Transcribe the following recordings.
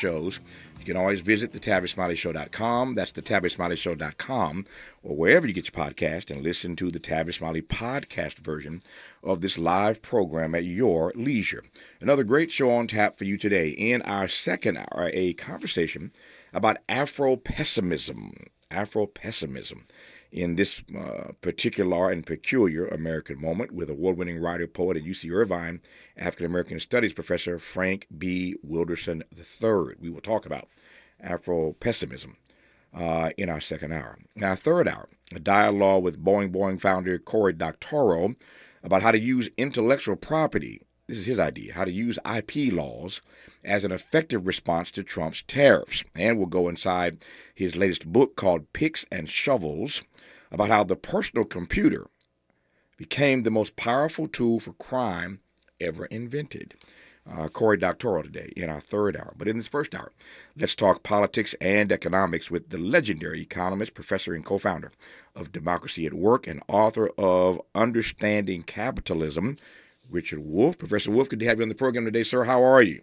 shows. You can always visit the TavisSmileyShow.com. That's the TavisSmileyShow.com, or wherever you get your podcast, and listen to the Tavis Smiley podcast version of this live program at your leisure. Another great show on tap for you today. In our second hour, a conversation about Afro-pessimism. Afro-pessimism. In this particular and peculiar American moment with award-winning writer, poet at UC Irvine, African-American Studies professor Frank B. Wilderson III. We will talk about Afro-pessimism in our second hour. In our third hour, a dialogue with Boing founder Cory Doctorow about how to use intellectual property. This is his idea, how to use IP laws as an effective response to Trump's tariffs. And we'll go inside his latest book called Picks and Shovels, about how the personal computer became the most powerful tool for crime ever invented. Cory Doctorow today in our third hour. But in this first hour, let's talk politics and economics with the legendary economist, professor, and co-founder of Democracy at Work and author of Understanding Capitalism, Richard Wolff. Professor Wolff, good to have you on the program today, sir. How are you?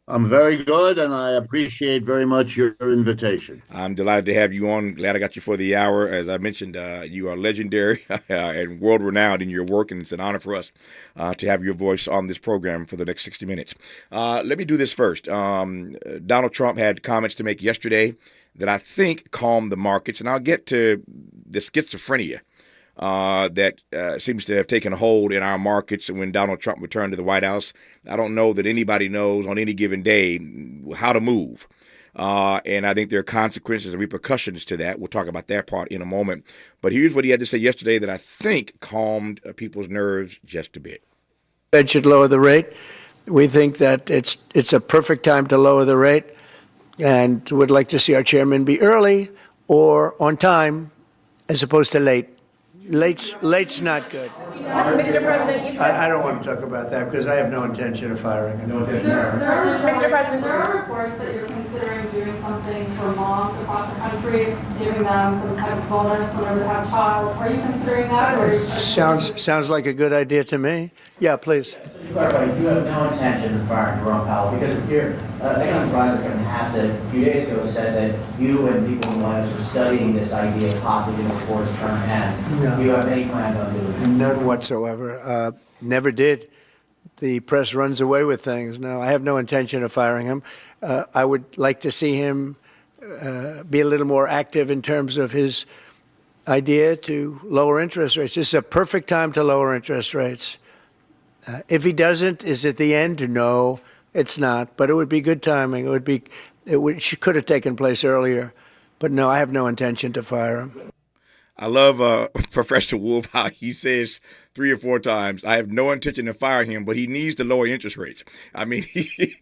I'm very good, and I appreciate very much your invitation. I'm delighted to have you on. Glad I got you for the hour. As I mentioned, you are legendary and world-renowned in your work, and it's an honor for us to have your voice on this program for the next 60 minutes. Let me do this first. Donald Trump had comments to make yesterday that I think calmed the markets, and I'll get to the schizophrenia that seems to have taken hold in our markets when Donald Trump returned to the White House. I don't know that anybody knows on any given day how to move. And I think there are consequences and repercussions to that. We'll talk about that part in a moment. But here's what he had to say yesterday that I think calmed people's nerves just a bit. Fed should lower the rate. We think that it's a perfect time to lower the rate, and would like to see our chairman be early or on time as opposed to late. Late's not good. Mr. President, I don't want to talk about that because I have no intention of firing him. Mr. President, there are reports that you're considering doing something for moms across the country, giving them some type of bonus whenever they have a child. Are you considering that? Or Sounds like a good idea to me. Yeah, please. You have no intention of firing Jerome Powell because your economic advisor Kevin Hassett a few days ago said that you and people in the White House were studying this idea of possibly doing before his term ends. No. Do you have any plans on doing that? None whatsoever. Never did. The press runs away with things. No, I have no intention of firing him. I would like to see him be a little more active in terms of his idea to lower interest rates. This is a perfect time to lower interest rates. If he doesn't, is it the end? No, it's not. But it would be good timing. It could have taken place earlier. But no, I have no intention to fire him. I love Professor Wolff, how he says 3 or 4 times, I have no intention of firing him, but he needs to lower interest rates. I mean, he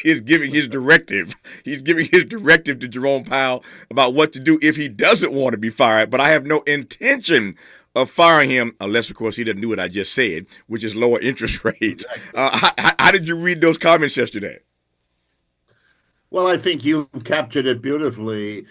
is giving his directive. He's giving his directive to Jerome Powell about what to do if he doesn't want to be fired. But I have no intention of firing him, unless, of course, he doesn't do what I just said, which is lower interest rates. How did you read those comments yesterday? Well, I think you captured it beautifully.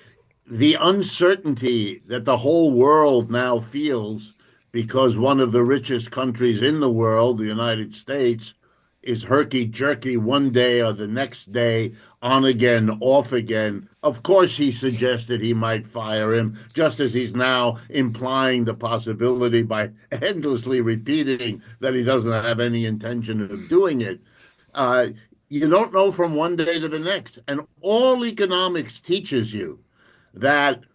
The uncertainty that the whole world now feels because one of the richest countries in the world, the United States, is herky-jerky one day or the next day, on again, off again. Of course, he suggested he might fire him, just as he's now implying the possibility by endlessly repeating that he doesn't have any intention of doing it. You don't know from one day to the next. And all economics teaches you that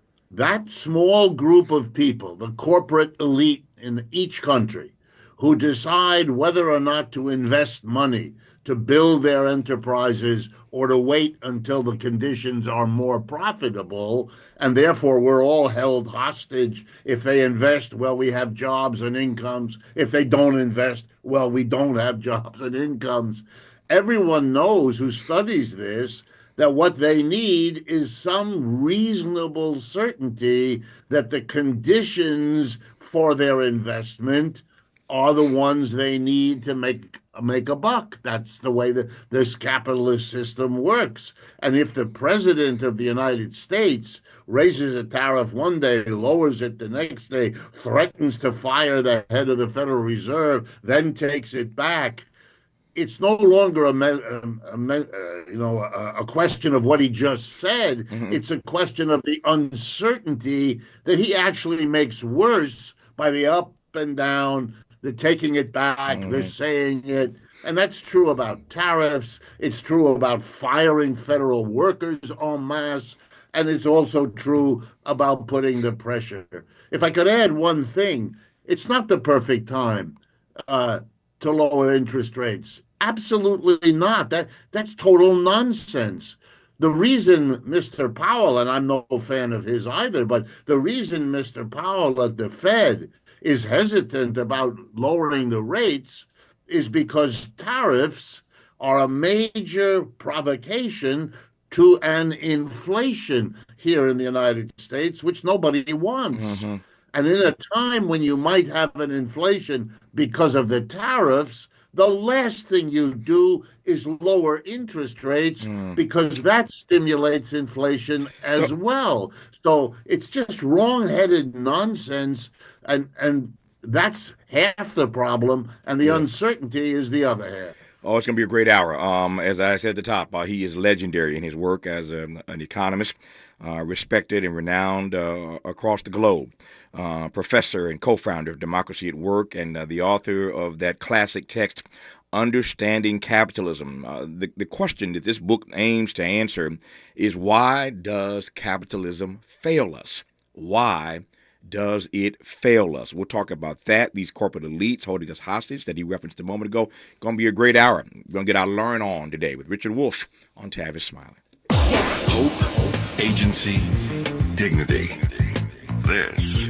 small group of people, the corporate elite in each country, who decide whether or not to invest money to build their enterprises or to wait until the conditions are more profitable, and therefore we're all held hostage. If they invest, well, we have jobs and incomes. If they don't invest, well, we don't have jobs and incomes. Everyone knows who studies this that what they need is some reasonable certainty that the conditions for their investment are the ones they need to make a buck. That's the way that this capitalist system works. And if the president of the United States raises a tariff one day, lowers it the next day, threatens to fire the head of the Federal Reserve, then takes it back, it's no longer a question of what he just said. Mm-hmm. It's a question of the uncertainty that he actually makes worse by the up and down, the taking it back, the saying it. And that's true about tariffs. It's true about firing federal workers en masse. And it's also true about putting the pressure. If I could add one thing, it's not the perfect time to lower interest rates. Absolutely not. That's total nonsense. The reason Mr. Powell, and I'm no fan of his either, but the reason Mr. Powell at the Fed is hesitant about lowering the rates is because tariffs are a major provocation to an inflation here in the United States, which nobody wants. And in a time when you might have an inflation because of the tariffs, the last thing you do is lower interest rates because that stimulates inflation as well. So it's just wrong-headed nonsense, and that's half the problem, and the uncertainty is the other half. Oh, it's going to be a great hour. As I said at the top, he is legendary in his work as an economist, respected and renowned across the globe. Professor and co-founder of Democracy at Work, and the author of that classic text, Understanding Capitalism. The question that this book aims to answer is, why does capitalism fail us? Why does it fail us? We'll talk about that, these corporate elites holding us hostage that he referenced a moment ago. Going to be a great hour. We're going to get our learn on today with Richard Wolff on Tavis Smiley. Hope, agency, dignity. This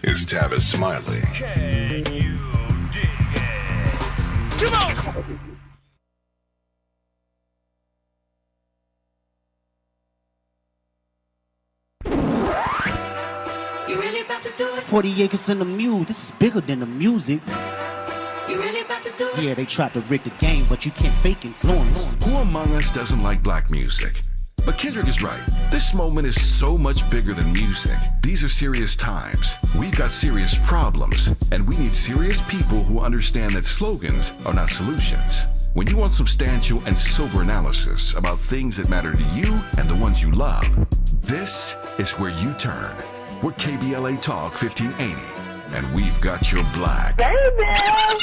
is Tavis Smiley. Can you dig it? Come on! You really about to do it? 40 acres and a mule. This is bigger than the music. You really about to do it? Yeah, they tried to rig the game, but you can't fake influence. Who among us doesn't like black music? But Kendrick is right. This moment is so much bigger than music. These are serious times. We've got serious problems, and we need serious people who understand that slogans are not solutions. When you want substantial and sober analysis about things that matter to you and the ones you love, this is where you turn. We're KBLA Talk 1580, and we've got your black.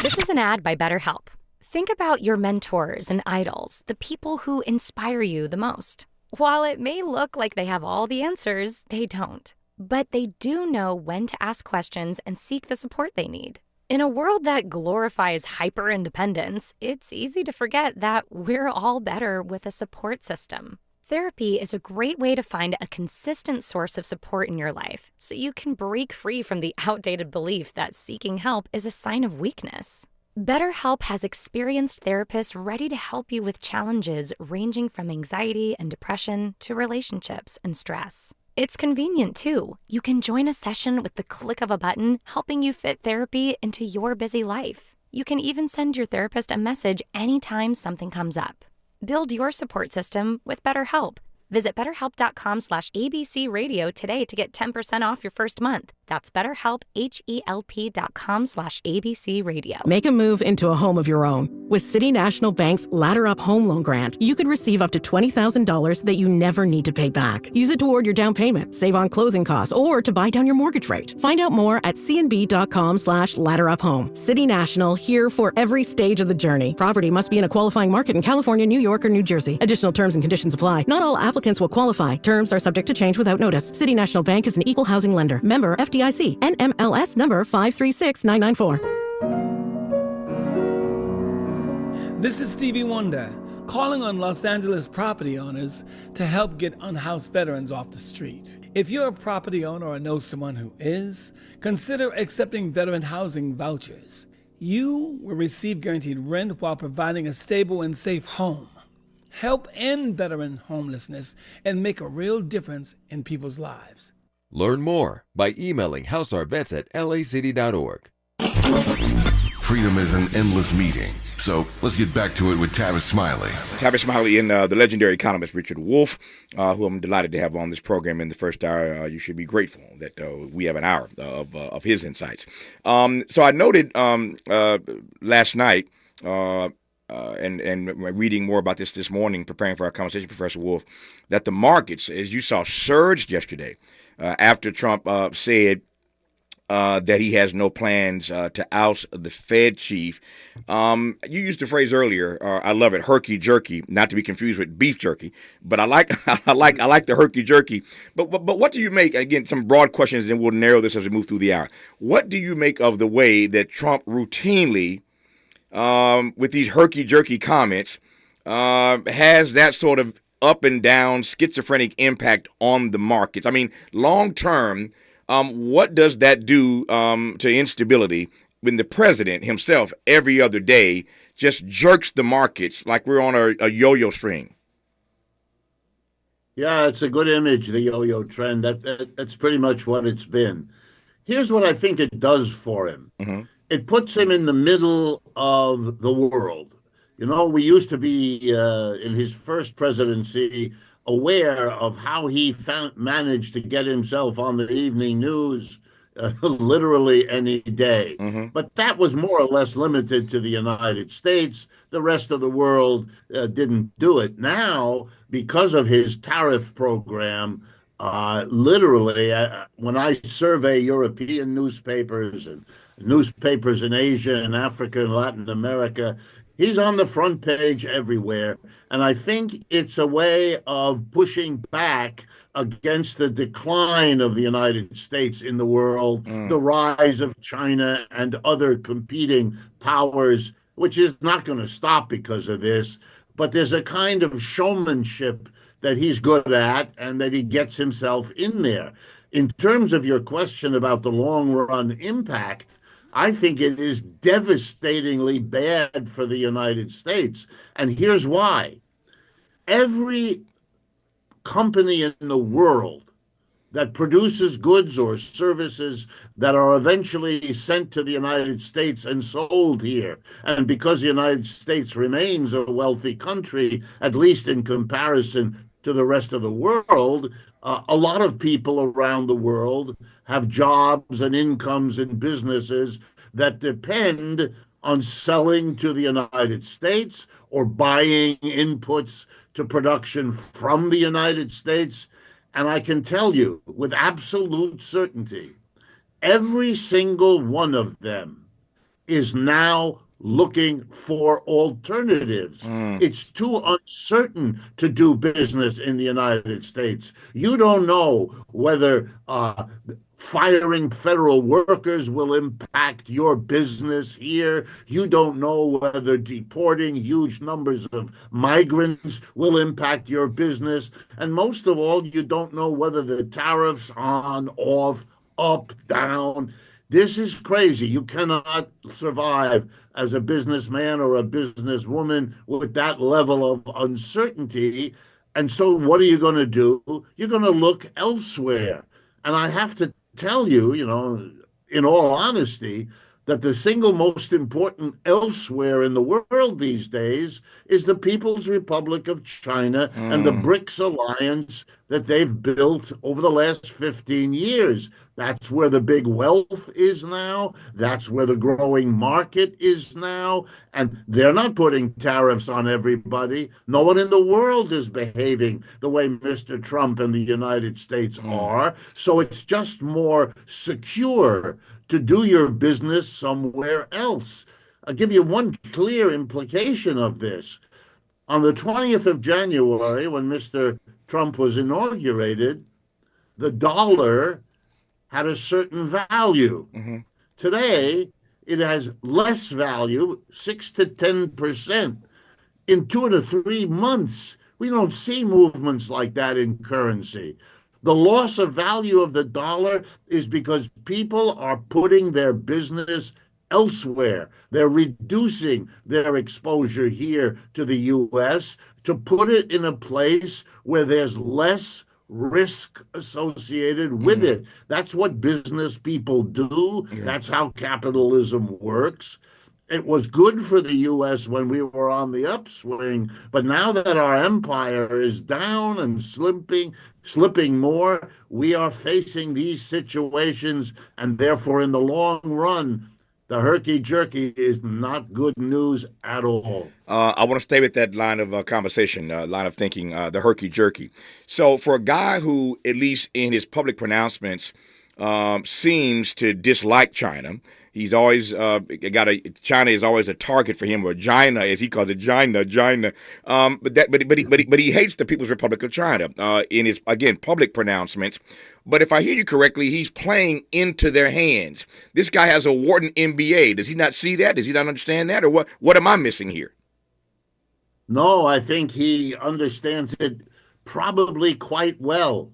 This is an ad by BetterHelp. Think about your mentors and idols, the people who inspire you the most. While it may look like they have all the answers, they don't. But they do know when to ask questions and seek the support they need. In a world that glorifies hyper-independence, it's easy to forget that we're all better with a support system. Therapy is a great way to find a consistent source of support in your life, so you can break free from the outdated belief that seeking help is a sign of weakness. BetterHelp has experienced therapists ready to help you with challenges ranging from anxiety and depression to relationships and stress. It's convenient, too. You can join a session with the click of a button, helping you fit therapy into your busy life. You can even send your therapist a message anytime something comes up. Build your support system with BetterHelp. Visit BetterHelp.com/ABCRadio today to get 10% off your first month. That's BetterHelp, HELP.com/ABCRadio. Make a move into a home of your own. With City National Bank's Ladder Up Home Loan Grant, you could receive up to $20,000 that you never need to pay back. Use it toward your down payment, save on closing costs, or to buy down your mortgage rate. Find out more at cnb.com/ladderuphome. City National, here for every stage of the journey. Property must be in a qualifying market in California, New York, or New Jersey. Additional terms and conditions apply. Not all applicants will qualify. Terms are subject to change without notice. City National Bank is an equal housing lender. Member FDIC. NMLS number 536994. This is Stevie Wonder, calling on Los Angeles property owners to help get unhoused veterans off the street. If you're a property owner or know someone who is, consider accepting veteran housing vouchers. You will receive guaranteed rent while providing a stable and safe home. Help end veteran homelessness and make a real difference in people's lives. Learn more by emailing houseourvets@lacity.org. Freedom is an endless meeting. So let's get back to it with Tavis Smiley. Tavis Smiley and the legendary economist Richard Wolff, who I'm delighted to have on this program in the first hour. You should be grateful that we have an hour of his insights. So I noted last night and reading more about this morning, preparing for our conversation, Professor Wolf, that the markets, as you saw, surged yesterday after Trump said that he has no plans to oust the Fed chief. You used the phrase earlier. I love it, herky jerky, not to be confused with beef jerky. But I like I like the herky jerky. But what do you make? Again, some broad questions, and we'll narrow this as we move through the hour. What do you make of the way that Trump routinely, with these herky jerky comments, has that sort of up and down schizophrenic impact on the markets? I mean, long term. What does that do to instability when the president himself every other day just jerks the markets like we're on a yo-yo string? Yeah, it's a good image, the yo-yo trend. That's pretty much what it's been. Here's what I think it does for him. Mm-hmm. It puts him in the middle of the world. You know, we used to be, in his first presidency, aware of how he managed to get himself on the evening news literally any day. Mm-hmm. But that was more or less limited to the United States. The rest of the world didn't do it. Now, because of his tariff program, literally, when I survey European newspapers and newspapers in Asia and Africa and Latin America, he's on the front page everywhere. And I think it's a way of pushing back against the decline of the United States in the world, the rise of China and other competing powers, which is not going to stop because of this. But there's a kind of showmanship that he's good at and that he gets himself in there. In terms of your question about the long run impact, I think it is devastatingly bad for the United States. And here's why. Every company in the world that produces goods or services that are eventually sent to the United States and sold here, and because the United States remains a wealthy country, at least in comparison to the rest of the world, a lot of people around the world have jobs and incomes and businesses that depend on selling to the United States or buying inputs to production from the United States. And I can tell you with absolute certainty, every single one of them is now looking for alternatives. It's too uncertain to do business in the United States. You don't know whether firing federal workers will impact your business here. You don't know whether deporting huge numbers of migrants will impact your business. And most of all, you don't know whether the tariffs on, off, up, down. This is crazy. You cannot survive as a businessman or a businesswoman with that level of uncertainty. And so what are you going to do? You're going to look elsewhere. And I have to tell you, you know, in all honesty, that the single most important elsewhere in the world these days is the People's Republic of China and the BRICS alliance that they've built over the last 15 years. That's where the big wealth is now. That's where the growing market is now. And they're not putting tariffs on everybody. No one in the world is behaving the way Mr. Trump and the United States are. So it's just more secure to do your business somewhere else. I'll give you one clear implication of this. On the 20th of January, when Mr. Trump was inaugurated, the dollar had a certain value. Today, it has less value, 6 to 10%. In 2 to 3 months, we don't see movements like that in currency. The loss of value of the dollar is because people are putting their business elsewhere. They're reducing their exposure here to the U.S. to put it in a place where there's less risk associated with it. That's what business people do. That's how capitalism works. It was good for the U.S. when we were on the upswing, but now that our empire is down and slipping more, we are facing these situations, and therefore in the long run, The herky-jerky is not good news at all. I want to stay with that line of conversation, line of thinking, the herky jerky. So, for a guy who, at least in his public pronouncements, seems to dislike China, he's always China is always a target for him, or China, as he calls it, China. But he hates the People's Republic of China in his, again, public pronouncements. But if I hear you correctly, he's playing into their hands. This guy has a Wharton MBA. Does he not see that? Does he not understand that? Or what? What am I missing here? No, I think he understands it probably quite well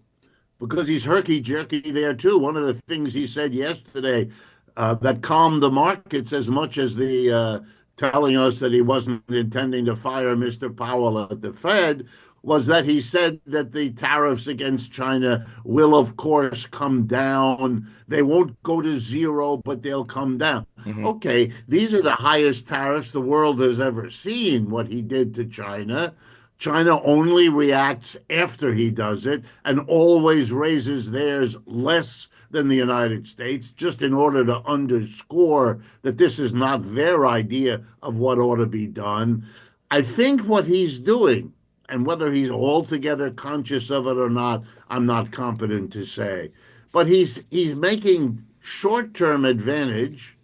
because he's herky-jerky there too. One of the things he said yesterday that calmed the markets as much as the telling us that he wasn't intending to fire Mr. Powell at the Fed was that he said that the tariffs against China will, of course, come down. They won't go to zero, but they'll come down. Mm-hmm. Okay, these are the highest tariffs the world has ever seen, what he did to China. China only reacts after he does it and always raises theirs less than the United States, just in order to underscore that this is not their idea of what ought to be done. I think what he's doing, and whether he's altogether conscious of it or not, I'm not competent to say. But he's making short-term advantage.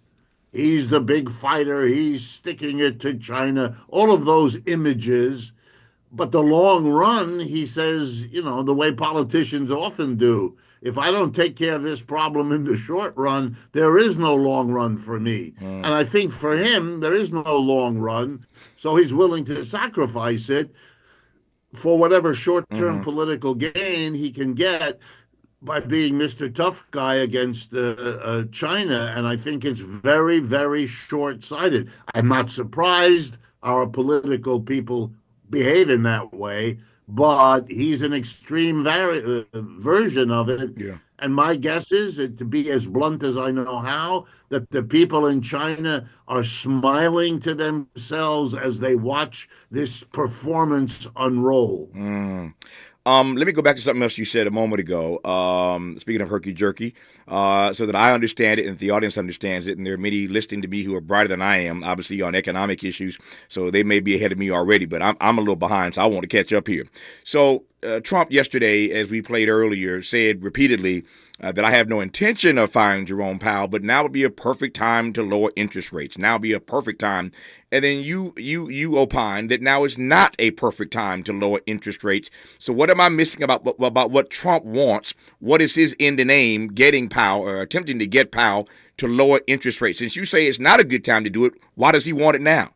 He's the big fighter. He's sticking it to China, all of those images. But the long run, he says, the way politicians often do, if I don't take care of this problem in the short run, there is no long run for me. And I think for him, there is no long run. So he's willing to sacrifice it for whatever short-term political gain he can get by being Mr. Tough Guy against China. And I think it's very, very short-sighted. I'm not surprised our political people behave in that way, but he's an extreme version of it. Yeah. And my guess is, to be as blunt as I know how, that the people in China are smiling to themselves as they watch this performance unroll. Let me go back to something else you said a moment ago. Speaking of herky-jerky, so that I understand it and the audience understands it, and there are many listening to me who are brighter than I am, obviously on economic issues, so they may be ahead of me already, but I'm a little behind, so I want to catch up here. So Trump yesterday, as we played earlier, said repeatedly that I have no intention of firing Jerome Powell, but now would be a perfect time to lower interest rates. Now would be a perfect time. And then you opine that now is not a perfect time to lower interest rates. So what am I missing about what Trump wants? What is his end and aim, getting Powell or attempting to get Powell to lower interest rates? Since you say it's not a good time to do it, why does he want it now?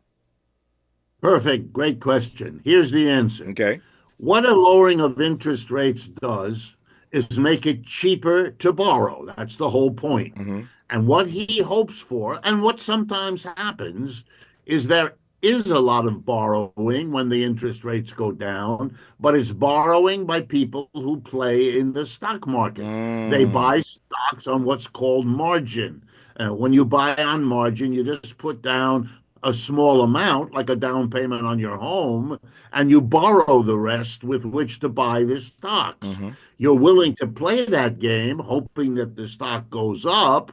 Perfect. Great question. Here's the answer. Okay. What a lowering of interest rates does is make it cheaper to borrow. That's the whole point. Mm-hmm. And what he hopes for, and what sometimes happens, is there is a lot of borrowing when the interest rates go down, but it's borrowing by people who play in the stock market. They buy stocks on what's called margin. When you buy on margin, you just put down a small amount, like a down payment on your home, and you borrow the rest with which to buy the stocks. Mm-hmm. You're willing to play that game, hoping that the stock goes up,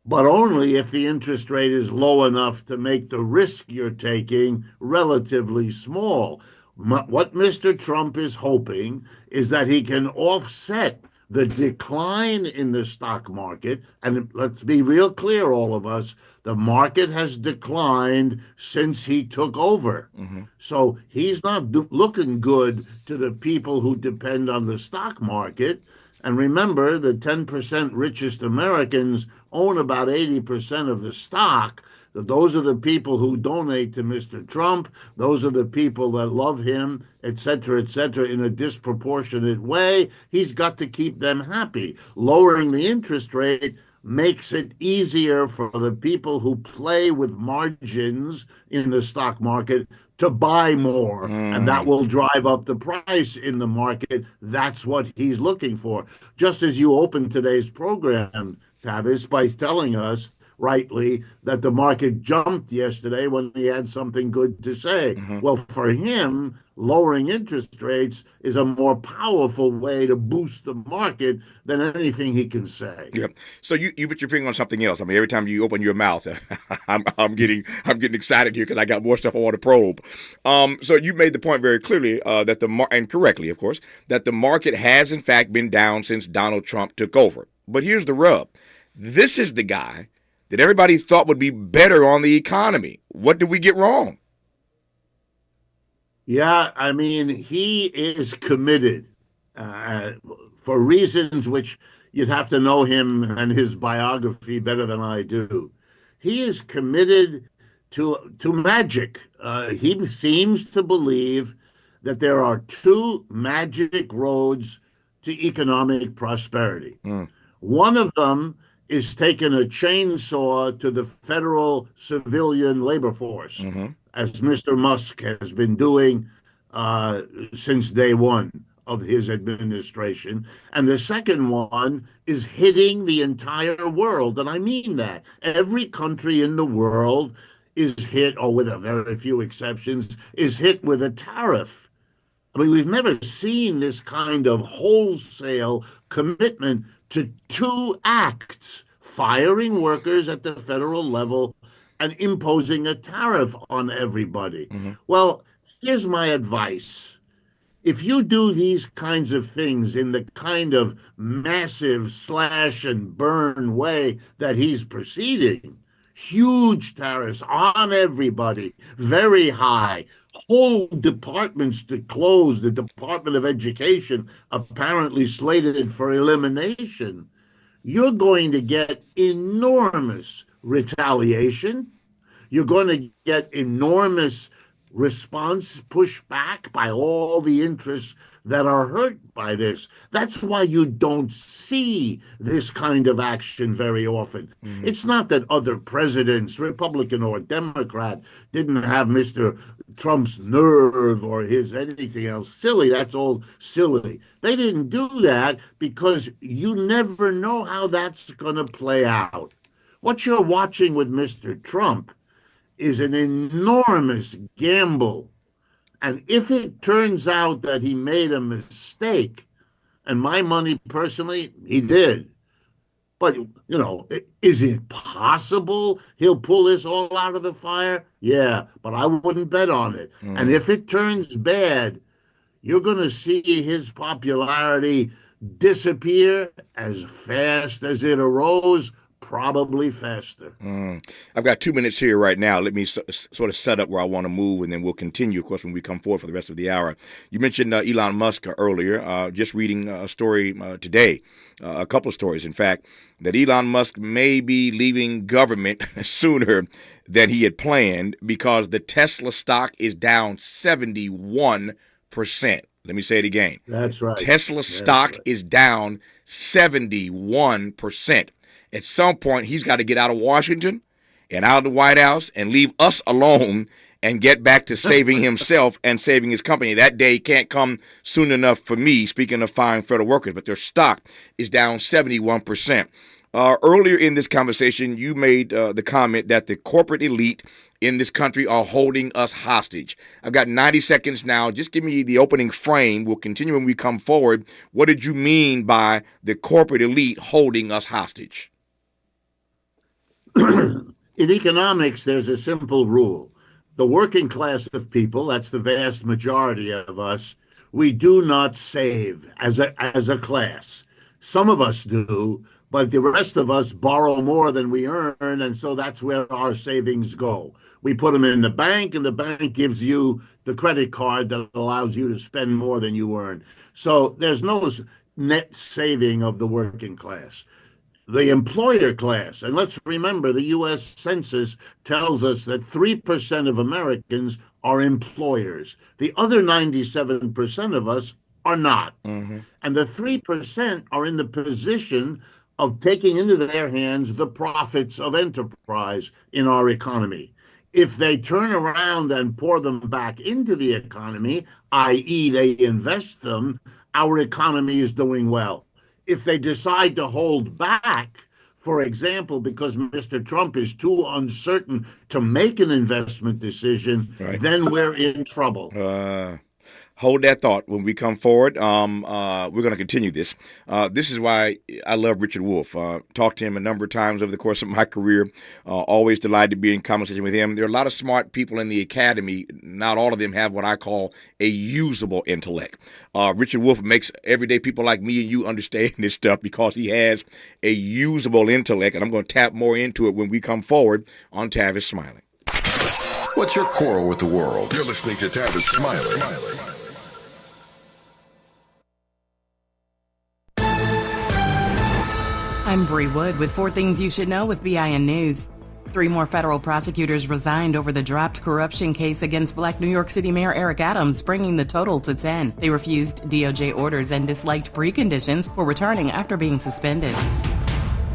but only if the interest rate is low enough to make the risk you're taking relatively small. What Mr. Trump is hoping is that he can offset the decline in the stock market, and let's be real clear, all of us, the market has declined since he took over. Mm-hmm. So he's not looking good to the people who depend on the stock market. And remember, the 10% richest Americans own about 80% of the stock. Those are the people who donate to Mr. Trump. Those are the people that love him, et cetera, in a disproportionate way. He's got to keep them happy. Lowering the interest rate makes it easier for the people who play with margins in the stock market to buy more, and that will drive up the price in the market. That's what he's looking for. Just as you opened today's program, Tavis, by telling us rightly, that the market jumped yesterday when he had something good to say. Well, for him, lowering interest rates is a more powerful way to boost the market than anything he can say. Yep. So you put your finger on something else. I mean, every time you open your mouth, I'm getting excited here because I got more stuff I want to probe. So you made the point very clearly that and correctly, of course, that the market has in fact been down since Donald Trump took over. But here's the rub: this is the guy that everybody thought would be better on the economy. What did we get wrong? Yeah, I mean, he is committed for reasons which you'd have to know him and his biography better than I do. He is committed to magic. He seems to believe that there are two magic roads to economic prosperity. One of them is taking a chainsaw to the federal civilian labor force, as Mr. Musk has been doing since day one of his administration. And the second one is hitting the entire world. And I mean that. Every country in the world is hit, or with a very few exceptions, is hit with a tariff. I mean, we've never seen this kind of wholesale commitment to two acts: firing workers at the federal level and imposing a tariff on everybody. Well, here's my advice. If you do these kinds of things in the kind of massive slash and burn way that he's proceeding, huge tariffs on everybody, very high, whole departments to close, the Department of Education apparently slated for elimination, you're going to get enormous retaliation. You're going to get enormous response, pushback by all the interests that are hurt by this. That's why you don't see this kind of action very often. It's not that other presidents, Republican or Democrat, didn't have Mr. Trump's nerve or his anything else silly. That's all silly. They didn't do that because you never know how that's going to play out. What you're watching with Mr. Trump is an enormous gamble. And if it turns out that he made a mistake, and my money personally, he did. But, you know, is it possible he'll pull this all out of the fire? Yeah, but I wouldn't bet on it. And if it turns bad, you're going to see his popularity disappear as fast as it arose, probably faster. I've got 2 minutes here right now. Let me sort of set up where I want to move, and then we'll continue, of course, when we come forward for the rest of the hour. You mentioned Elon Musk earlier. Just reading a story today, a couple of stories, in fact, that Elon Musk may be leaving government sooner than he had planned because the Tesla stock is down 71%. Let me say it again. That's right. Tesla stock is down 71%. At some point, he's got to get out of Washington and out of the White House and leave us alone and get back to saving himself and saving his company. That day can't come soon enough for me, speaking of firing federal workers, but their stock is down 71%. Earlier in this conversation, you made the comment that the corporate elite in this country are holding us hostage. I've got 90 seconds now. Just give me the opening frame. We'll continue when we come forward. What did you mean by the corporate elite holding us hostage? In economics, there's a simple rule. The working class of people, that's the vast majority of us, we do not save as a class. Some of us do, but the rest of us borrow more than we earn, and so that's where our savings go. We put them in the bank, and the bank gives you the credit card that allows you to spend more than you earn. So there's no net saving of the working class. The employer class, and let's remember the U.S. Census tells us that 3% of Americans are employers. The other 97% of us are not. And the 3% are in the position of taking into their hands the profits of enterprise in our economy. If they turn around and pour them back into the economy, i.e. they invest them, our economy is doing well. If they decide to hold back For example, because Mr. Trump is too uncertain to make an investment decision, then we're in trouble. Hold that thought when we come forward. We're going to continue this. This is why I love Richard Wolff. Talked to him a number of times over the course of my career. Always delighted to be in conversation with him. There are a lot of smart people in the academy. Not all of them have what I call a usable intellect. Richard Wolff makes everyday people like me and you understand this stuff because he has a usable intellect, and I'm going to tap more into it when we come forward on Tavis Smiley. What's your quarrel with the world? You're listening to Tavis Smiley. I'm Bree Wood with 4 Things You Should Know with BIN News. 3 more federal prosecutors resigned over the dropped corruption case against Black New York City Mayor Eric Adams, bringing the total to 10. They refused DOJ orders and disliked preconditions for returning after being suspended.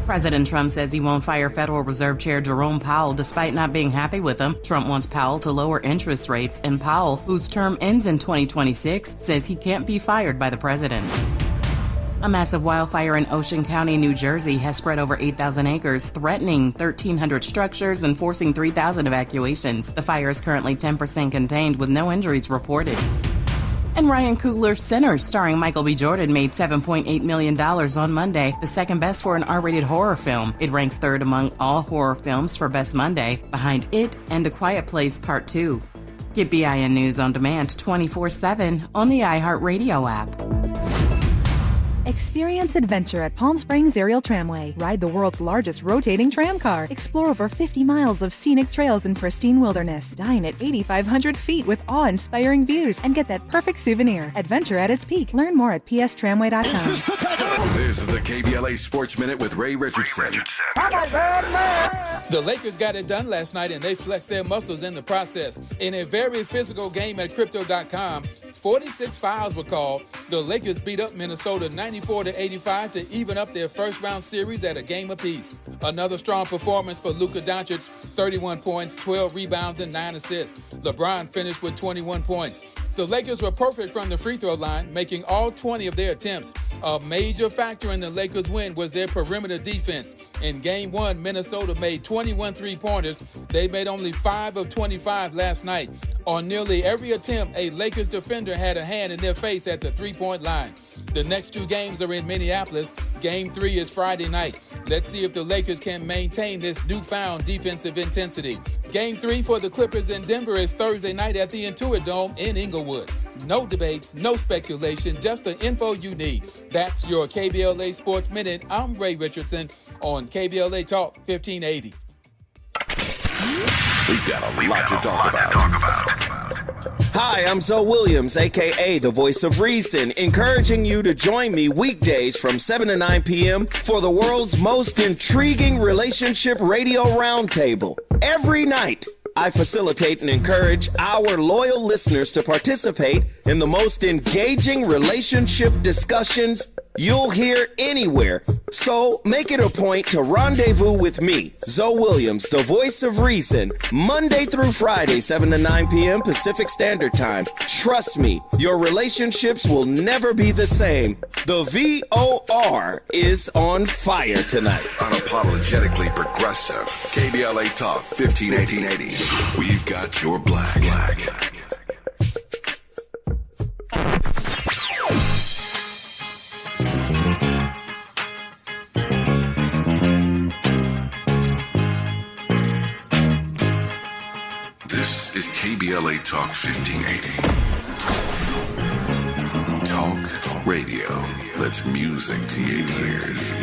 President Trump says he won't fire Federal Reserve Chair Jerome Powell despite not being happy with him. Trump wants Powell to lower interest rates, and Powell, whose term ends in 2026, says he can't be fired by the president. A massive wildfire in Ocean County, New Jersey has spread over 8,000 acres, threatening 1,300 structures and forcing 3,000 evacuations. The fire is currently 10% contained with no injuries reported. And Ryan Coogler's Sinners, starring Michael B. Jordan, made $7.8 million on Monday, the second best for an R-rated horror film. It ranks third among all horror films for Best Monday, behind It and A Quiet Place Part 2. Get BIN News on demand 24/7 on the iHeartRadio app. Experience adventure at Palm Springs Aerial Tramway. Ride the world's largest rotating tram car. Explore over 50 miles of scenic trails in pristine wilderness. Dine at 8,500 feet with awe-inspiring views and get that perfect souvenir. Adventure at its peak. Learn more at pstramway.com. This is the KBLA Sports Minute with Ray Richardson. The Lakers got it done last night, and they flexed their muscles in the process. In a very physical game at Crypto.com, 46 fouls were called. The Lakers beat up Minnesota 94-85 to even up their first-round series at a game apiece. Another strong performance for Luka Doncic, 31 points, 12 rebounds, and 9 assists. LeBron finished with 21 points. The Lakers were perfect from the free throw line, making all 20 of their attempts. A major factor in the Lakers' win was their perimeter defense. In Game 1, Minnesota made 21 three-pointers. They made only 5 of 25 last night. On nearly every attempt, a Lakers defender had a hand in their face at the three-point line. The next 2 games are in Minneapolis. Game 3 is Friday night. Let's see if the Lakers can maintain this newfound defensive intensity. Game 3 for the Clippers in Denver is Thursday night at the Intuit Dome in Inglewood. No debates, no speculation, just the info you need. That's your KBLA Sports Minute. I'm Ray Richardson on KBLA Talk 1580. We've got a lot to talk about. Hi, I'm Zoe Williams, a.k.a. the Voice of Reason, encouraging you to join me weekdays from 7 to 9 p.m. for the world's most intriguing relationship radio roundtable. Every night, I facilitate and encourage our loyal listeners to participate in the most engaging relationship discussions you'll hear anywhere. So make it a point to rendezvous with me, Zoe Williams, the Voice of Reason, Monday through Friday, 7 to 9 p.m. Pacific Standard Time. Trust me, your relationships will never be the same. The VOR is on fire tonight. Unapologetically progressive. KBLA Talk 1580. We've got your black. This is KBLA Talk 1580. Talk radio. That's music to your ears.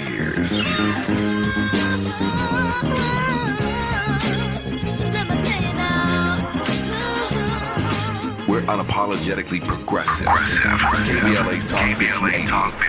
We're unapologetically progressive. KBLA Talk 1580.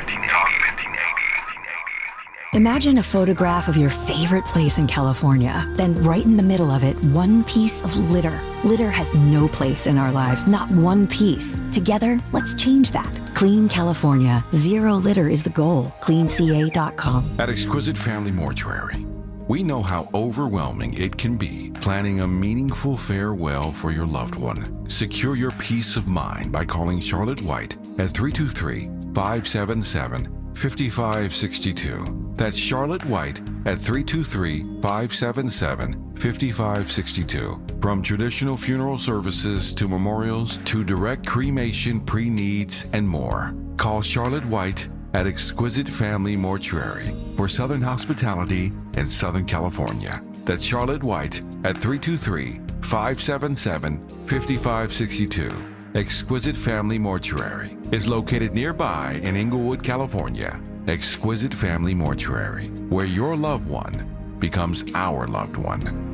Imagine a photograph of your favorite place in California. Then right in the middle of it, one piece of litter. Litter has no place in our lives, not one piece. Together, let's change that. Clean California. Zero litter is the goal. CleanCA.com. At Exquisite Family Mortuary, we know how overwhelming it can be planning a meaningful farewell for your loved one. Secure your peace of mind by calling Charlotte White at 323-577-5562. That's Charlotte White at 323-577-5562. From traditional funeral services to memorials to direct cremation, pre-needs, and more. Call Charlotte White at Exquisite Family Mortuary for Southern hospitality in Southern California. That's Charlotte White at 323-577-5562. Exquisite Family Mortuary is located nearby in Inglewood, California. Exquisite Family Mortuary, where your loved one becomes our loved one.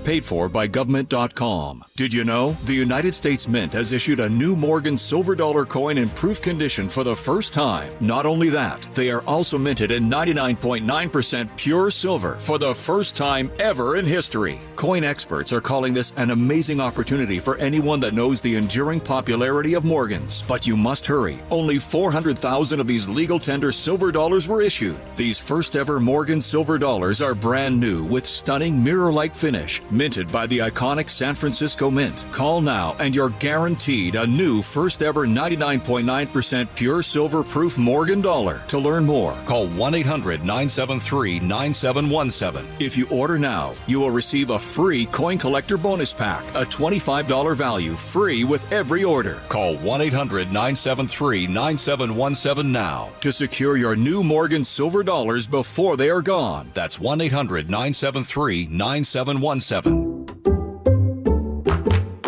Paid for by government.com. Did you know the United States Mint has issued a new Morgan silver dollar coin in proof condition for the first time? Not only that, they are also minted in 99.9% pure silver for the first time ever in history. Coin experts are calling this an amazing opportunity for anyone that knows the enduring popularity of Morgans. But you must hurry. Only 400,000 of these legal tender silver dollars were issued. These first ever Morgan silver dollars are brand new with stunning mirror-like finish, minted by the iconic San Francisco Mint. Call now and you're guaranteed a new first ever 99.9% pure silver proof Morgan dollar. To learn more, call 1-800-973-9717. If you order now, you will receive a free coin collector bonus pack, a $25 value, free with every order. Call 1-800-973-9717 now to secure your new Morgan silver dollars before they are gone. That's 1-800-973-9717.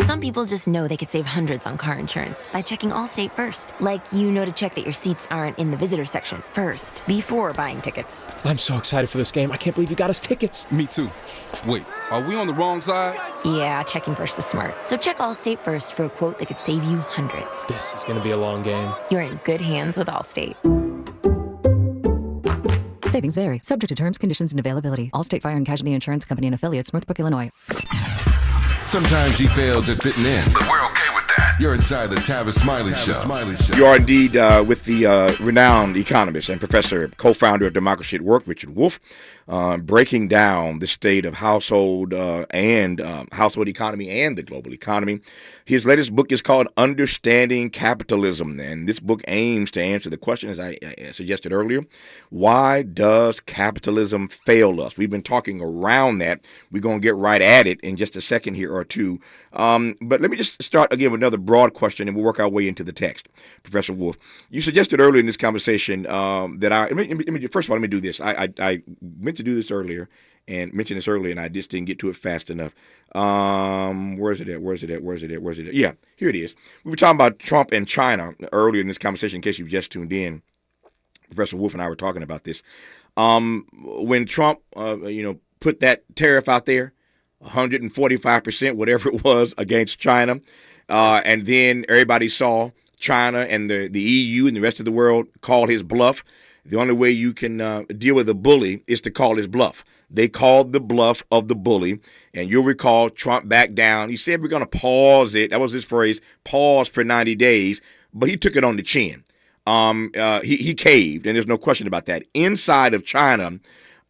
Some people just know they could save hundreds on car insurance by checking Allstate first. Like, you know, to check that your seats aren't in the visitor section first, before buying tickets. I'm so excited for this game. I can't believe you got us tickets. Me too. Wait, are we on the wrong side? Yeah, checking first is smart. So check Allstate first for a quote that could save you hundreds. This is going to be a long game. You're in good hands with Allstate. Savings vary, subject to terms, conditions, and availability. Allstate Fire and Casualty Insurance Company and Affiliates, Northbrook, Illinois. Sometimes he fails at fitting in, but we're okay with that. You're inside the Tavis Smiley Show. You are indeed with the renowned economist and professor, co-founder of Democracy at Work, Richard Wolff, breaking down the state of household household economy and the global economy. His latest book is called Understanding Capitalism, and this book aims to answer the question, as I suggested earlier, why does capitalism fail us? We've been talking around that. We're going to get right at it in just a second here or two. But let me just start again with another broad question, and we'll work our way into the text. Professor Wolff, you suggested earlier in this conversation that first of all, let me do this. I meant to do this earlier and mention this earlier, and I just didn't get to it fast enough. Where's it at? Yeah, here it is. We were talking about Trump and China earlier in this conversation, in case you've just tuned in. Professor Wolff and I were talking about this. When Trump, put that tariff out there, 145%, whatever it was, against China, and then everybody saw China and the EU and the rest of the world call his bluff. The only way you can deal with a bully is to call his bluff. They called the bluff of the bully, and you'll recall Trump backed down. He said, we're going to pause it. That was his phrase, pause for 90 days, but he took it on the chin. He caved, and there's no question about that. Inside of China,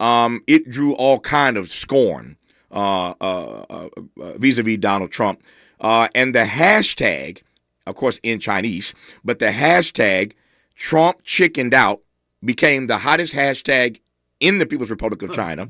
it drew all kind of scorn vis-a-vis Donald Trump. And the hashtag, of course, in Chinese, but the hashtag Trump chickened out became the hottest hashtag in the People's Republic of China,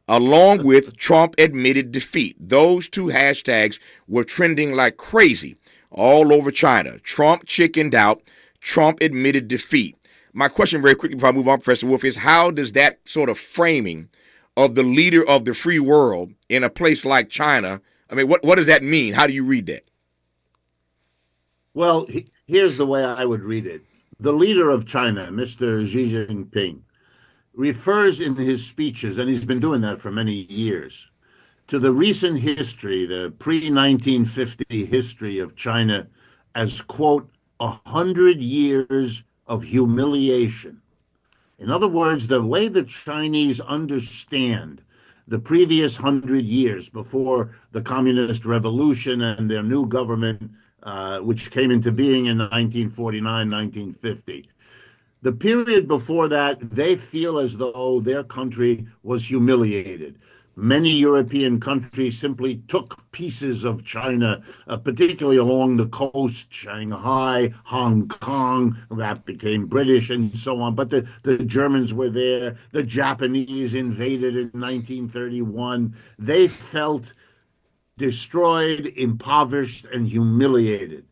along with Trump admitted defeat. Those two hashtags were trending like crazy all over China. Trump chickened out, Trump admitted defeat. My question very quickly before I move on, Professor Wolff, is how does that sort of framing of the leader of the free world in a place like China, I mean, what does that mean? How do you read that? Well, here's the way I would read it. The leader of China, Mr. Xi Jinping, refers in his speeches, and he's been doing that for many years, to the recent history, the pre-1950 history of China as, quote, 100 years of humiliation. In other words, the way the Chinese understand the previous 100 years before the Communist Revolution and their new government, which came into being in 1949, 1950. The period before that, they feel as though their country was humiliated many European countries simply took pieces of China, particularly along the coast, Shanghai, Hong Kong, that became British and so on. But the Germans were there. The Japanese invaded in 1931. They felt destroyed, impoverished, and humiliated.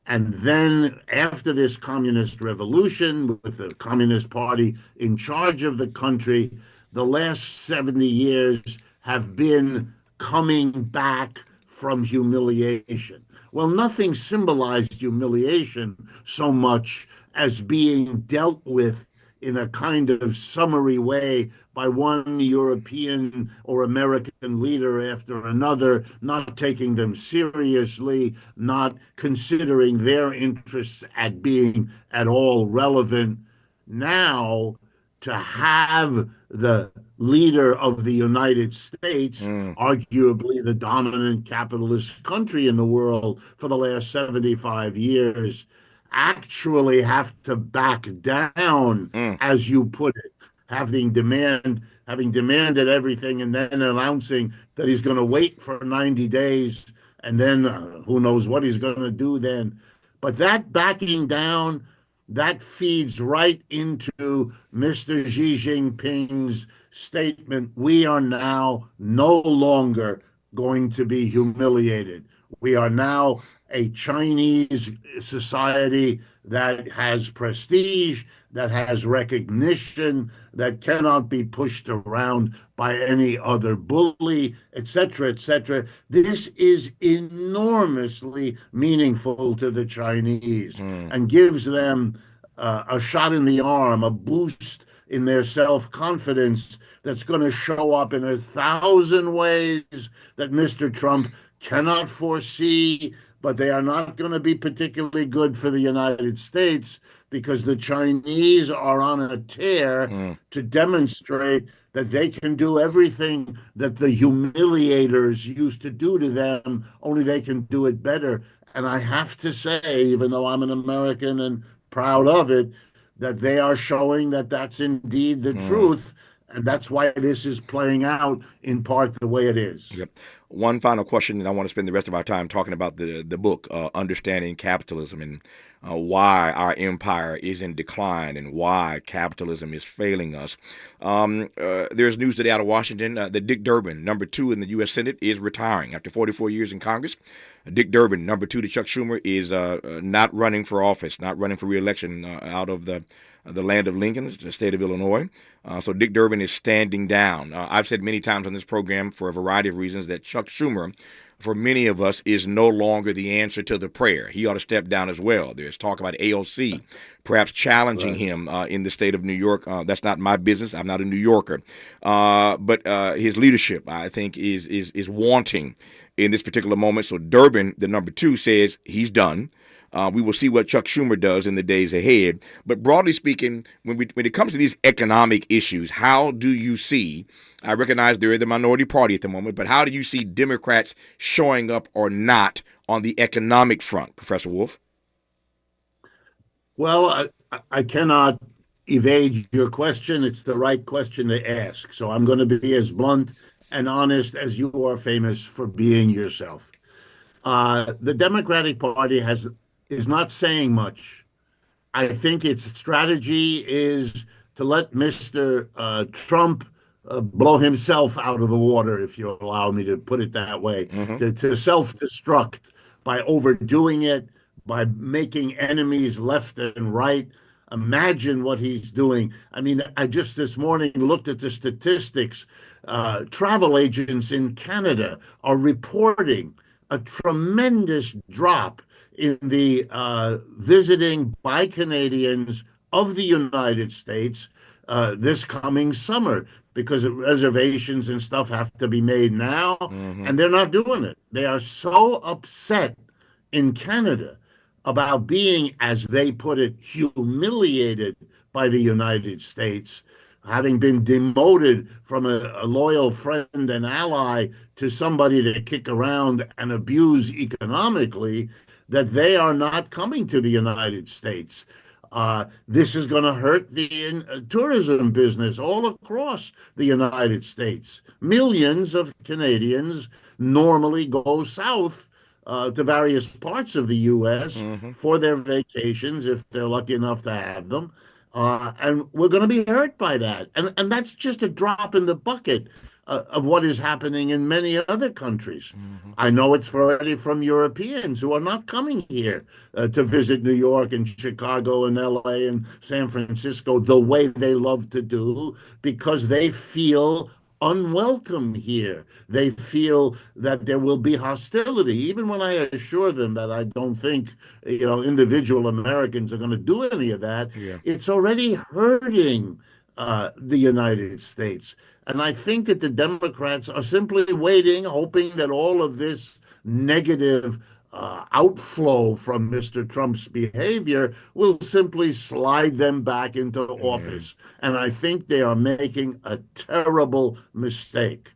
And then, after this communist revolution, with the Communist Party in charge of the country, the last 70 years have been coming back from humiliation. Well, nothing symbolized humiliation so much as being dealt with in a kind of summary way by one European or American leader after another, not taking them seriously, not considering their interests as being at all relevant. Now, to have the leader of the United States, arguably the dominant capitalist country in the world for the last 75 years, actually have to back down, as you put it, having demanded everything and then announcing that he's going to wait for 90 days and then who knows what he's going to do then. But that backing down, that feeds right into Mr. Xi Jinping's statement: we are now no longer going to be humiliated. We are now a Chinese society that has prestige, that has recognition, that cannot be pushed around by any other bully, etc., etc. This is enormously meaningful to the Chinese and gives them a shot in the arm, a boost in their self-confidence that's going to show up in 1,000 ways that Mr. Trump cannot foresee, but they are not going to be particularly good for the United States because the Chinese are on a tear to demonstrate that they can do everything that the humiliators used to do to them, only they can do it better. And I have to say, even though I'm an American and proud of it, that they are showing that that's indeed the truth. And that's why this is playing out in part the way it is. Yep. One final question, and I want to spend the rest of our time talking about the book, Understanding Capitalism, and why our empire is in decline and why capitalism is failing us. There's news today out of Washington that Dick Durbin, number 2 in the U.S. Senate, is retiring after 44 years in Congress. Dick Durbin, number 2 to Chuck Schumer, is not running for office, not running for re-election out of the land of Lincoln, the state of Illinois. So Dick Durbin is standing down. I've said many times on this program, for a variety of reasons, that Chuck Schumer, for many of us, is no longer the answer to the prayer. He ought to step down as well. There's talk about AOC perhaps challenging him in the state of New York. That's not my business. I'm not a New Yorker. But his leadership, I think, is wanting in this particular moment. So Durbin, the number 2, says he's done. We will see what Chuck Schumer does in the days ahead. But broadly speaking, when it comes to these economic issues, how do you see, I recognize they're the minority party at the moment, but how do you see Democrats showing up or not on the economic front, Professor Wolf? Well, I cannot evade your question. It's the right question to ask. So I'm going to be as blunt and honest as you are famous for being yourself. The Democratic Party is not saying much. I think its strategy is to let Mr. Trump blow himself out of the water, if you allow me to put it that way, to self-destruct by overdoing it, by making enemies left and right. Imagine what he's doing. I mean, I just this morning looked at the statistics. Travel agents in Canada are reporting a tremendous drop in the visiting by Canadians of the United States this coming summer, because reservations and stuff have to be made now, and they're not doing it. They are so upset in Canada about being, as they put it, humiliated by the United States, having been demoted from a loyal friend and ally to somebody to kick around and abuse economically, that they are not coming to the United States. This is going to hurt the tourism business all across the United States. Millions of Canadians normally go south to various parts of the U.S. For their vacations, if they're lucky enough to have them. And we're going to be hurt by that. And that's just a drop in the bucket of what is happening in many other countries. I know it's already from Europeans who are not coming here to visit New York and Chicago and L.A. and San Francisco the way they love to do, because they feel unwelcome here. They feel that there will be hostility, even when I assure them that I don't think, individual Americans are going to do any of that. It's already hurting the United States. And I think that the Democrats are simply waiting, hoping that all of this negative outflow from Mr. Trump's behavior will simply slide them back into office. And I think they are making a terrible mistake.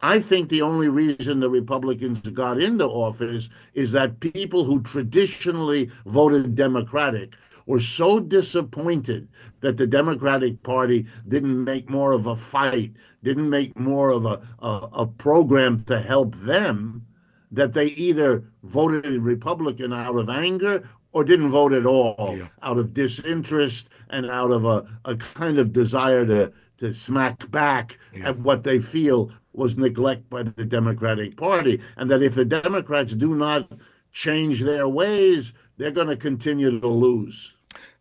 I think the only reason the Republicans got into office is that people who traditionally voted Democratic were so disappointed that the Democratic Party didn't make more of a fight, didn't make more of a program to help them, that they either voted Republican out of anger or didn't vote at all, out of disinterest and out of a kind of desire to smack back at what they feel was neglect by the Democratic Party. And that if the Democrats do not change their ways, they're going to continue to lose.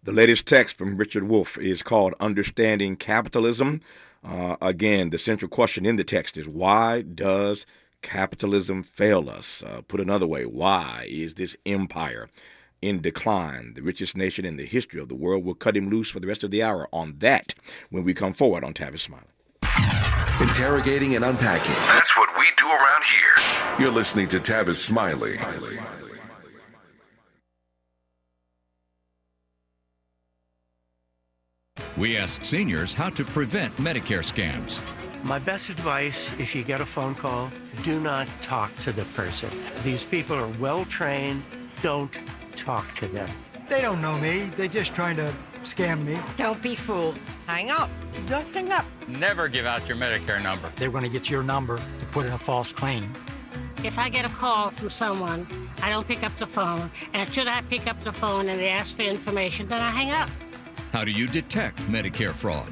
The latest text from Richard Wolff is called Understanding Capitalism. Again, the central question in the text is, why does capitalism fail us? Put another way, why is this empire in decline, the richest nation in the history of the world? We'll cut him loose for the rest of the hour on that when we come forward on Tavis Smiley. Interrogating and unpacking. That's what we do around here. You're listening to Tavis Smiley. We asked seniors how to prevent Medicare scams. My best advice, if you get a phone call, do not talk to the person. These people are well-trained. Don't talk to them. They don't know me. They're just trying to scam me. Don't be fooled. Hang up. Just hang up. Never give out your Medicare number. They're going to get your number to put in a false claim. If I get a call from someone, I don't pick up the phone. And should I pick up the phone and they ask for information, then I hang up. How do you detect Medicare fraud?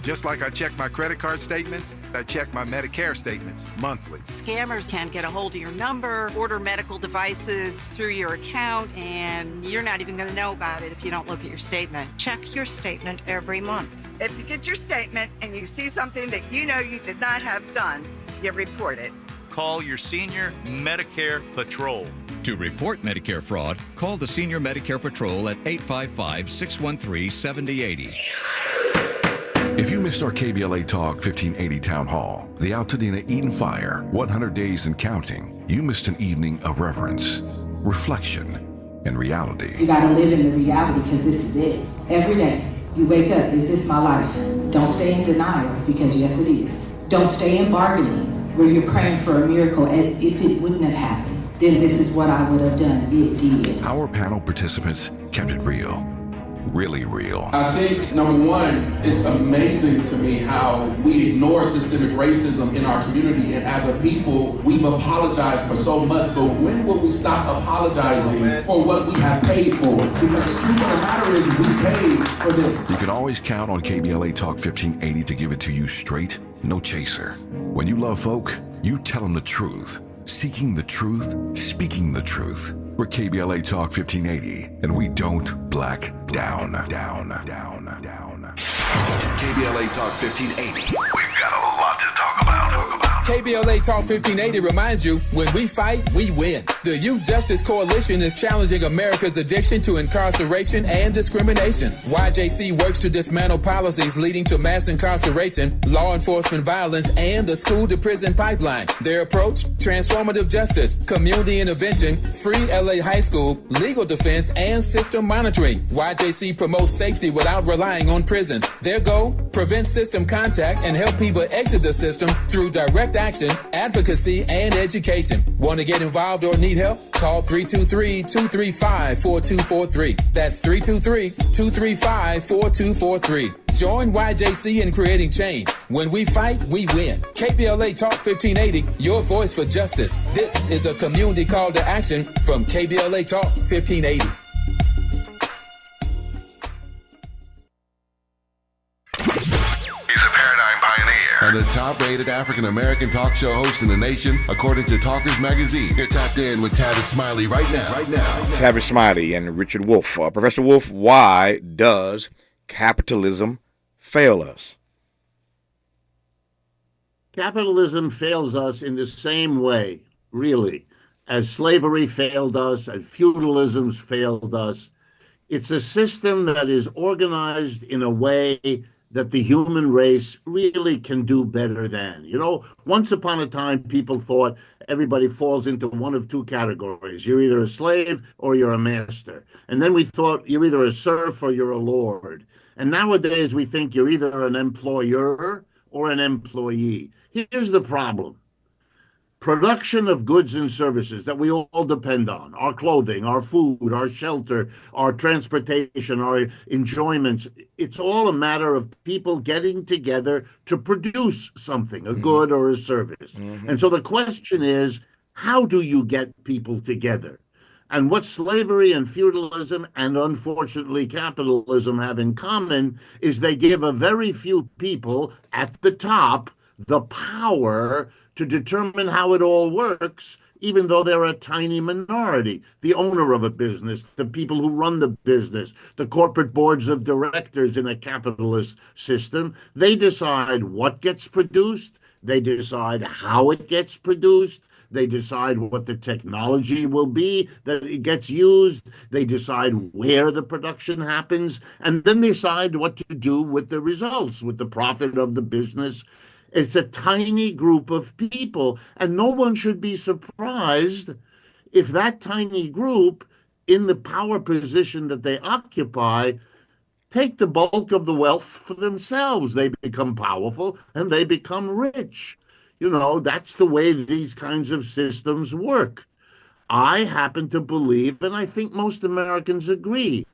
Just like I check my credit card statements, I check my Medicare statements monthly. Scammers can get a hold of your number, order medical devices through your account, and you're not even going to know about it if you don't look at your statement. Check your statement every month. If you get your statement and you see something that you know you did not have done, you report it. Call your senior Medicare Patrol. To report Medicare fraud, call the Senior Medicare Patrol at 855-613-7080. If you missed our KBLA Talk 1580 Town Hall, the Altadena Eden Fire, 100 Days and Counting, you missed an evening of reverence, reflection, and reality. You gotta live in the reality, because this is it. Every day, you wake up, is this my life? Don't stay in denial, because yes, it is. Don't stay in bargaining, where you're praying for a miracle, and if it wouldn't have happened, then this is what I would have done. It did. Our panel participants kept it real. Really real. I think, number one, it's amazing to me how we ignore systemic racism in our community, and as a people, we've apologized for so much, but when will we stop apologizing for what we have paid for? Because the truth of the matter is, we paid for this. You can always count on KBLA Talk 1580 to give it to you straight, no chaser. When you love folk, you tell them the truth. Seeking the truth, speaking the truth. We're KBLA Talk 1580, and we don't black down. KBLA Talk 1580. We've got a lot to talk about. KBLA Talk 1580 reminds you, when we fight, we win. The Youth Justice Coalition is challenging America's addiction to incarceration and discrimination. YJC works to dismantle policies leading to mass incarceration, law enforcement violence, and the school-to-prison pipeline. Their approach? Transformative justice, community intervention, free LA high school, legal defense, and system monitoring. YJC promotes safety without relying on prisons. Their goal? Prevent system contact and help people exit the system through direct direct action, advocacy, and education. Want to get involved or need help? Call 323-235-4243. That's 323-235-4243. Join YJC in creating change. When we fight, we win. KBLA Talk 1580, your voice for justice. This is a community call to action from KBLA Talk 1580. And the top-rated African-American talk show host in the nation, according to Talkers Magazine. You're tapped in with Tavis Smiley right now. Tavis Smiley and Richard Wolff. Professor Wolff, why does capitalism fail us? Capitalism fails us in the same way, really, as slavery failed us, and feudalism's failed us. It's a system that is organized in a way that the human race really can do better than. You know, once upon a time, people thought everybody falls into one of two categories. You're either a slave or you're a master. And then we thought you're either a serf or you're a lord. And nowadays we think you're either an employer or an employee. Here's the problem. Production of goods and services that we all depend on, our clothing, our food, our shelter, our transportation, our enjoyments, it's all a matter of people getting together to produce something, a good or a service. And so the question is, how do you get people together? And what slavery and feudalism and unfortunately capitalism have in common is they give a very few people at the top the power to determine how it all works, even though they're a tiny minority. The owner of a business, the people who run the business, the corporate boards of directors in a capitalist system, they decide what gets produced, they decide how it gets produced, they decide what the technology will be that it gets used, they decide where the production happens, and then decide what to do with the results, with the profit of the business. It's a tiny group of people, and no one should be surprised if that tiny group, in the power position that they occupy, take the bulk of the wealth for themselves. They become powerful and they become rich. You know, that's the way these kinds of systems work. I happen to believe, and I think most Americans agree,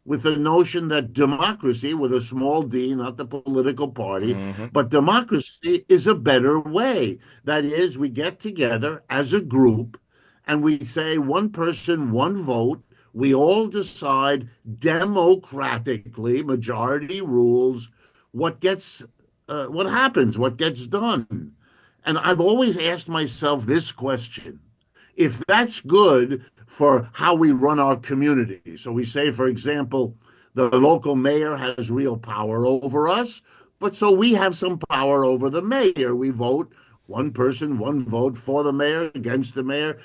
with the notion that democracy, with a small d, not the political party, but democracy is a better way. That is, we get together as a group and we say one person, one vote. We all decide democratically, majority rules, what happens, what gets done. And I've always asked myself this question. If that's good for how we run our community. So we say, for example, the local mayor has real power over us, but so we have some power over the mayor. We vote, one person, one vote for the mayor, against the mayor.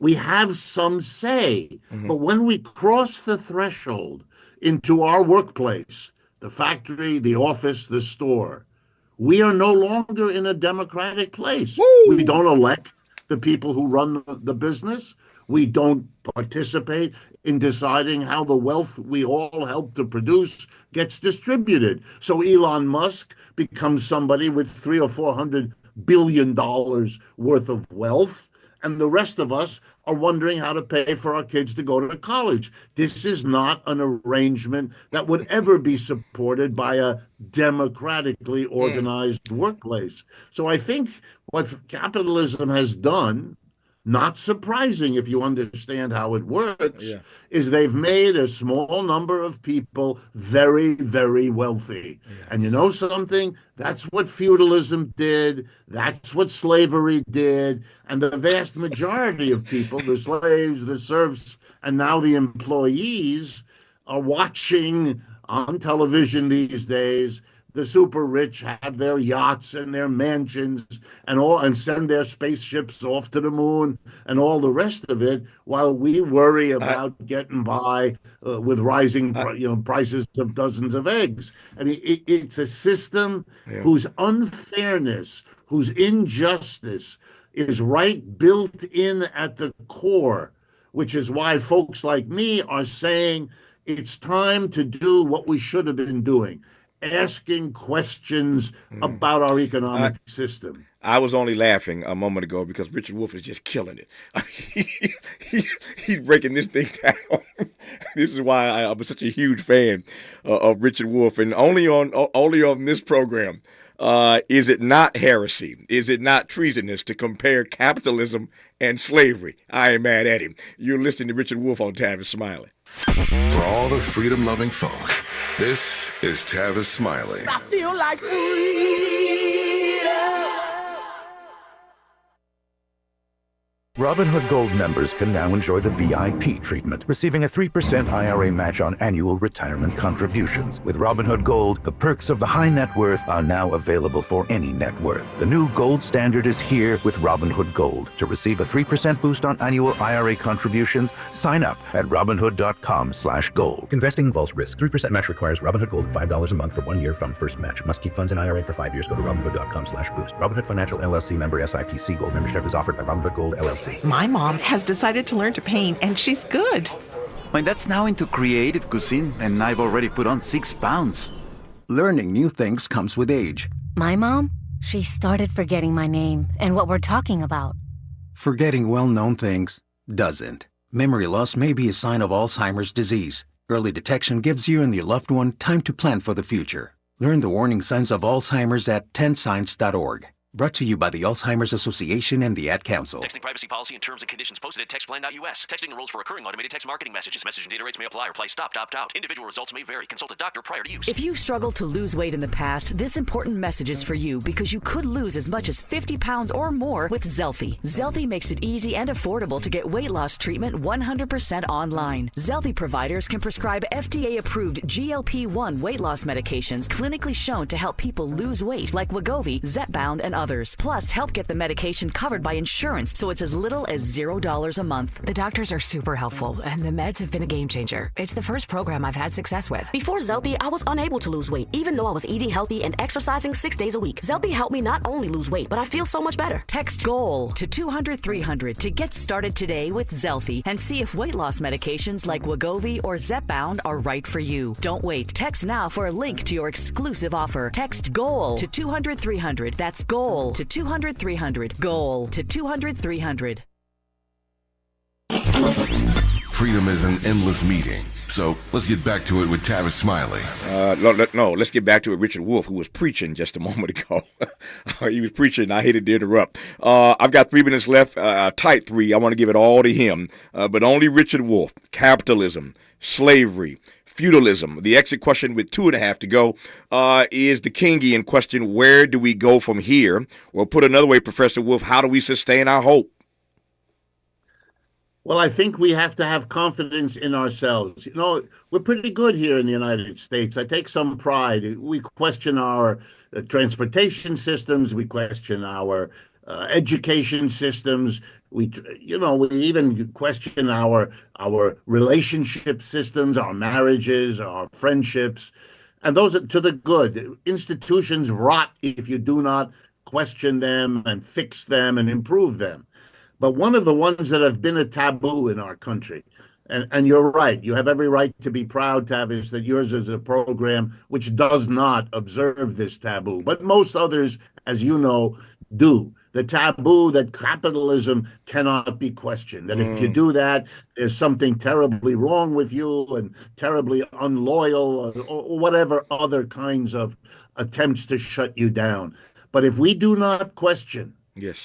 We have some say. But when we cross the threshold into our workplace, the factory, the office, the store, we are no longer in a democratic place. We don't elect the people who run the business. We don't participate in deciding how the wealth we all help to produce gets distributed. So Elon Musk becomes somebody with $300 or $400 billion worth of wealth, and the rest of us are wondering how to pay for our kids to go to college. This is not an arrangement that would ever be supported by a democratically organized workplace. So I think what capitalism has done, not surprising if you understand how it works, is they've made a small number of people very, very wealthy. And you know something? That's what feudalism did. That's what slavery did. And the vast majority of people, the slaves, the serfs, and now the employees, are watching on television these days. The super rich have their yachts and their mansions and send their spaceships off to the moon and all the rest of it, while we worry about getting by with rising prices of dozens of eggs. I mean, it's a system whose unfairness, whose injustice is built in at the core, which is why folks like me are saying it's time to do what we should have been doing. Asking questions about our economic system. I was only laughing a moment ago because Richard Wolff is just killing it. He's breaking this thing down. This is why I'm such a huge fan of Richard Wolff, and only on this program. Is it not heresy? Is it not treasonous to compare capitalism and slavery? I ain't mad at him. You're listening to Richard Wolff on Tavis Smiley. For all the freedom-loving folk, this is Tavis Smiley. I feel like freedom. Robinhood Gold members can now enjoy the VIP treatment, receiving a 3% IRA match on annual retirement contributions. With Robinhood Gold, the perks of the high net worth are now available for any net worth. The new gold standard is here with Robinhood Gold. To receive a 3% boost on annual IRA contributions, sign up at Robinhood.com/gold. Investing involves risk. 3% match requires Robinhood Gold $5 a month for 1 year from first match. Must keep funds in IRA for 5 years. Go to Robinhood.com/boost. Robinhood Financial LLC member SIPC. Gold membership is offered by Robinhood Gold LLC. My mom has decided to learn to paint, and she's good. My dad's now into creative cuisine, and I've already put on 6 pounds. Learning new things comes with age. My mom? She started forgetting my name and what we're talking about. Forgetting well-known things doesn't. Memory loss may be a sign of Alzheimer's disease. Early detection gives you and your loved one time to plan for the future. Learn the warning signs of Alzheimer's at 10signs.org. Brought to you by the Alzheimer's Association and the Ad Council. Texting privacy policy and terms and conditions posted at textplan.us. Texting enrolls for recurring automated text marketing messages. Message and data rates may apply or play stopped, opt out. Individual results may vary. Consult a doctor prior to use. If you've struggled to lose weight in the past, this important message is for you because you could lose as much as 50 pounds or more with Zelfie. Zelfie makes it easy and affordable to get weight loss treatment 100% online. Zelfie providers can prescribe FDA-approved GLP-1 weight loss medications clinically shown to help people lose weight like Wegovy, Zepbound, and others. Plus, help get the medication covered by insurance so it's as little as $0 a month. The doctors are super helpful, and the meds have been a game changer. It's the first program I've had success with. Before Zelfie, I was unable to lose weight, even though I was eating healthy and exercising 6 days a week. Zelfie helped me not only lose weight, but I feel so much better. Text GOAL to 200-300 to get started today with Zelfie and see if weight loss medications like Wegovy or Zepbound are right for you. Don't wait. Text now for a link to your exclusive offer. Text GOAL to 200-300. That's GOAL to 200-300. GOAL to 200-300. Freedom is an endless meeting. So let's get back to it with Tavis Smiley. No, let's get back to it. Richard Wolff, who was preaching just a moment ago. He was preaching. I hated to interrupt. I've got 3 minutes left, tight 3. I want to give it all to him. But only Richard Wolff. Capitalism, slavery, feudalism. The exit question with 2.5 to go is the Kingian question. Where do we go from here? Or put another way, Professor Wolff, how do we sustain our hope? Well, I think we have to have confidence in ourselves. You know, we're pretty good here in the United States. I take some pride. We question our transportation systems. We question our education systems. We even question our relationship systems, our marriages, our friendships, and those are to the good. Institutions rot if you do not question them and fix them and improve them. But one of the ones that have been a taboo in our country, and you're right, you have every right to be proud, Tavis, that yours is a program which does not observe this taboo. But most others, as you know, do. The taboo that capitalism cannot be questioned, that if you do that, there's something terribly wrong with you and terribly unloyal or whatever other kinds of attempts to shut you down. But if we do not question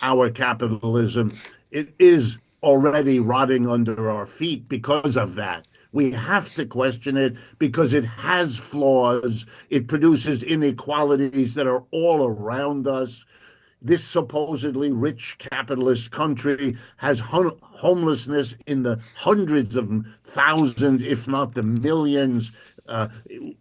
our capitalism, it is already rotting under our feet because of that. We have to question it because it has flaws. It produces inequalities that are all around us. This supposedly rich capitalist country has homelessness in the hundreds of thousands, if not the millions.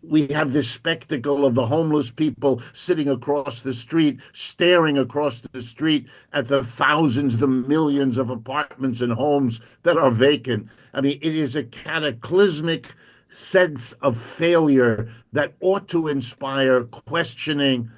We have this spectacle of the homeless people sitting across the street, staring across the street at the thousands, the millions of apartments and homes that are vacant. I mean, it is a cataclysmic sense of failure that ought to inspire questioning.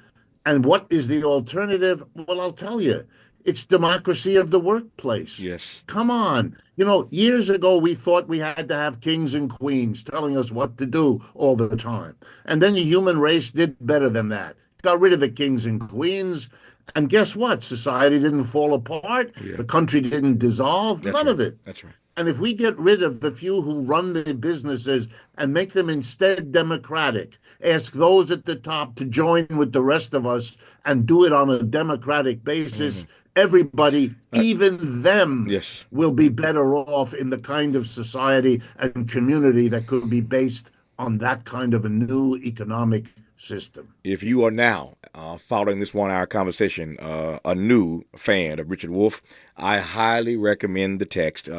And what is the alternative? Well, I'll tell you. It's democracy of the workplace. Yes. Come on. You know, years ago, we thought we had to have kings and queens telling us what to do all the time. And then the human race did better than that. Got rid of the kings and queens And guess what? Society didn't fall apart. Yeah. The country didn't dissolve. That's None right. of it. That's right. And if we get rid of the few who run the businesses and make them instead democratic, ask those at the top to join with the rest of us and do it on a democratic basis, everybody, even them, will be better off in the kind of society and community that could be based on that kind of a new economic system. If you are now following this 1 hour conversation, a new fan of Richard Wolff, I highly recommend the text,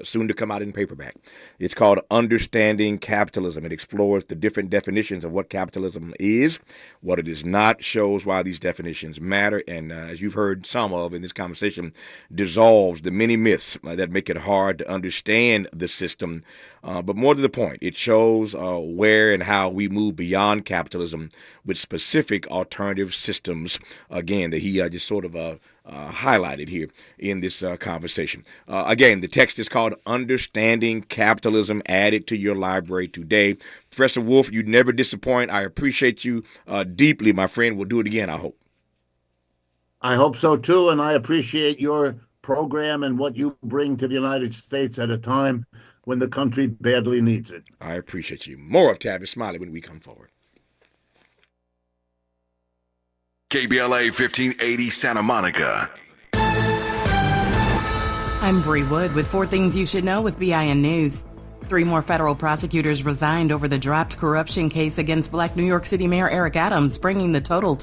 soon to come out in paperback. It's called Understanding Capitalism. It explores the different definitions of what capitalism is, what it is not, shows why these definitions matter, and as you've heard some of in this conversation, dissolves the many myths that make it hard to understand the system. But more to the point, it shows where and how we move beyond capitalism with specific alternative systems, again, that he just sort of highlighted here in this conversation. Again, the text is called Understanding Capitalism. Add it to your library today. Professor Wolff, you never disappoint. I appreciate you deeply, my friend. We'll do it again, I hope. I hope so, too, and I appreciate your program and what you bring to the United States at a time when the country badly needs it. I appreciate you. More of Tavis Smiley when we come forward. KBLA 1580 Santa Monica. I'm Bree Wood with 4 Things You Should Know with BIN News. 3 more federal prosecutors resigned over the dropped corruption case against Black New York City Mayor Eric Adams, bringing the total to